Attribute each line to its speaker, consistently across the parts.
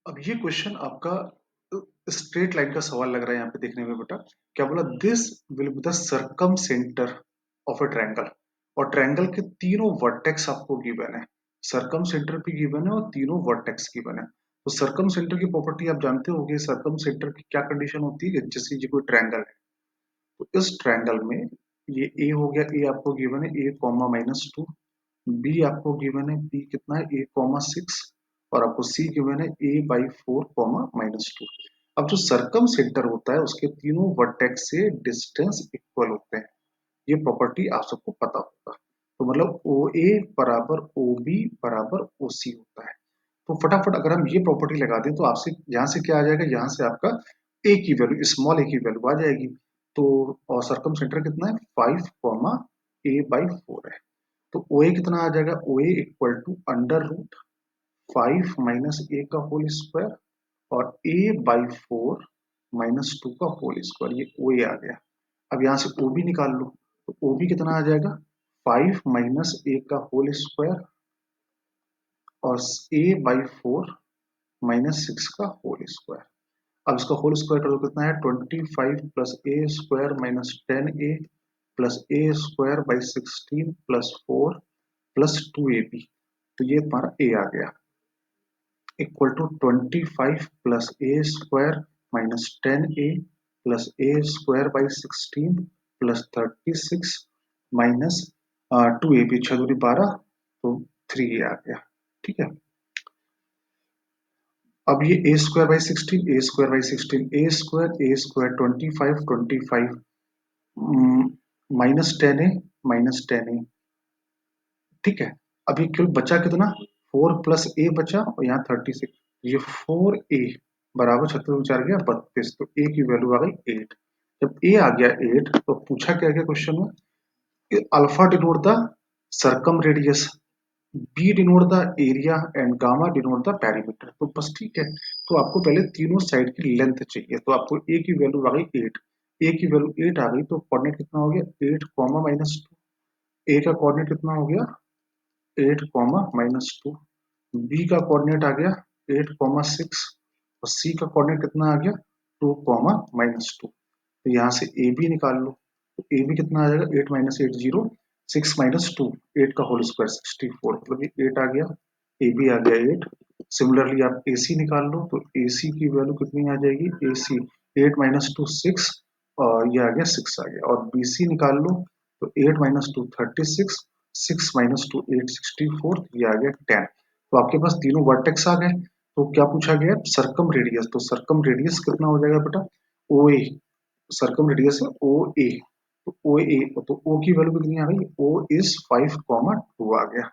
Speaker 1: अब ये क्वेश्चन आपका स्ट्रेट लाइन का सवाल लग रहा है यहाँ पे देखने में बेटा। क्या बोला? This will be the circum centre of a triangle. और ट्रायंगल के तीनों वर्टेक्स आपको गिवन है, सर्कम सेंटर भी गिवन है और तीनों वर्टेक्स गिवन है। तो सर्कम सेंटर की प्रॉपर्टी आप जानते होंगे, सर्कम सेंटर की क्या कंडीशन होती है? जैसे ये कोई ट्रायंगल है, तो इस ट्रायंगल में ये ए हो गया, ए आपको गिवन है ए कॉमा -2, बी आपको गिवन है बी कितना है ए कॉमा 6, और आपको सी गिवन है a/4 कॉमा -2। अब जो सर्कम सेंटर होता है उसके तीनों वर्टेक्स से डिस्टेंस इक्वल होते हैं, ये प्रॉपर्टी आप सबको पता होगा। तो मतलब ओ ए बराबर ओ बी बराबर ओ सी होता है। तो फटाफट अगर हम ये प्रॉपर्टी लगा दें तो आपसे यहाँ से क्या आ जाएगा, यहाँ से आपका ए की वैल्यू, स्मॉल ए की वैल्यू आ जाएगी। तो और सर्कम सेंटर कितना है 5 कॉमा a/4 है। तो ओ ए कितना आ जाएगा, ओ ए इक्वल टू √5 माइनस ए का होल स्क्वायर और a/4 -2 का होल स्क्वायर, ये ओ ए आ गया। अब यहाँ से ओ बी निकाल लो, तो ओ बी कितना आ जाएगा 5 माइनस ए का होल स्क्वायर और a/4 -6 का होल स्क्वायर। अब इसका होल स्क्वायर करो कितना है 25 plus a square minus 10a plus a square by 16 plus 4 plus 2ab। तो ये तुम्हारा a आ गया equal to 25 plus a square minus 10a plus a square by 16 plus 36 minus 2ab, 6 दूनी 12, तो 3a आ गया। ठीक है। अब ये a square by 16, a square by 16, a square 25 minus 10a, ठीक है। अभी क्यों बचा कितना 4 प्लस ए बचा और यहाँ 36, ये 4a बराबर 36 4 गया 32, तो a की वैल्यू आ गई 8। जब a आ गया 8 तो पूछा क्या गया क्वेश्चन में कि alpha denote the circumradius, B denote the area and gamma denote the perimeter. तो बस ठीक है, तो आपको पहले तीनों साइड की लेंथ चाहिए, तो आपको ए की वैल्यू आ गई 8, ए की वैल्यू 8 आ गई, तो कोऑर्डिनेट कितना हो गया 8 कॉमा -2, ए का कोऑर्डिनेट कितना हो गया 8 कॉमा -2, बी का कोऑर्डिनेट आ गया 8 कॉमा 6 और सी का कोऑर्डिनेट कितना आ गया 2 कॉमा -2। तो यहाँ से ए बी निकाल लो, तो ए बी कितना आ जाएगा 8 माइनस 8 0, 6 माइनस 2, 8 का होल स्क्वायर 64, मतलब ये 8 आ गया, ए बी आ गया 8। सिमिलरली आप ए सी निकाल लो, तो ए सी की वैल्यू कितनी आ जाएगी, ए सी 8 माइनस 2 6 और ये आ गया 6 आ गया, और बी सी निकाल लो, तो 8 माइनस 2 36, 6 माइनस 2 8 64, ये आ गया 10। तो आपके पास तीनों वर्टेक्स आ गए। तो क्या पूछा गया सर्कम रेडियस, तो सर्कम रेडियस कितना हो जाएगा बेटा ओ ए, सर्कम रेडियस है ओ ए, तो ओ ए, तो ओ की वैल्यू कितनी आ गई, ओ इज 5,2 आ गया।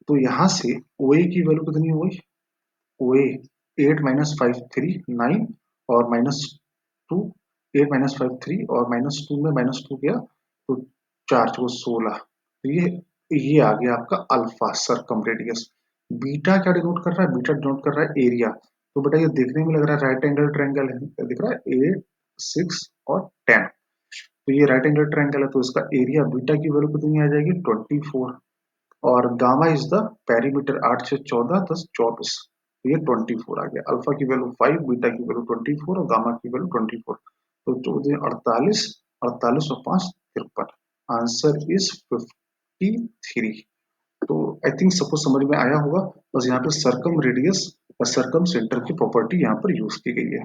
Speaker 1: तो यहां से ओ ए की वैल्यू कितनी हो गई, ओ ए 8 माइनस 5 3 9 और -2, 8 माइनस 5 3 और -2 में -2 गया तो 4 को 16। तो ये आ गया आपका अल्फा सर्कम रेडियस। बीटा क्या डिनोट कर रहा है, बीटा डिनोट कर रहा है एरिया। तो बेटा ये देखने में लग रहा है राइट एंगल ट्रायंगल है, दिख रहा है 8 6 और 10, तो ये राइट एंगल ट्रायंगल है, तो इसका एरिया बीटा की वैल्यू कितनी आ जाएगी 24, और गामा इज द पेरीमीटर 8 से 14 10 24, तो ये 24 आ गया। अल्फा की वैल्यू 5, बीटा की वैल्यू 24 और गामा की वैल्यू 24, तो 14 48, 48 और 5 53, आंसर इज 53। तो आई थिंक सबको समझ में आया होगा, बस यहाँ पे सर्कम रेडियस और सर्कम सेंटर की प्रॉपर्टी यहाँ पर यूज की गई है।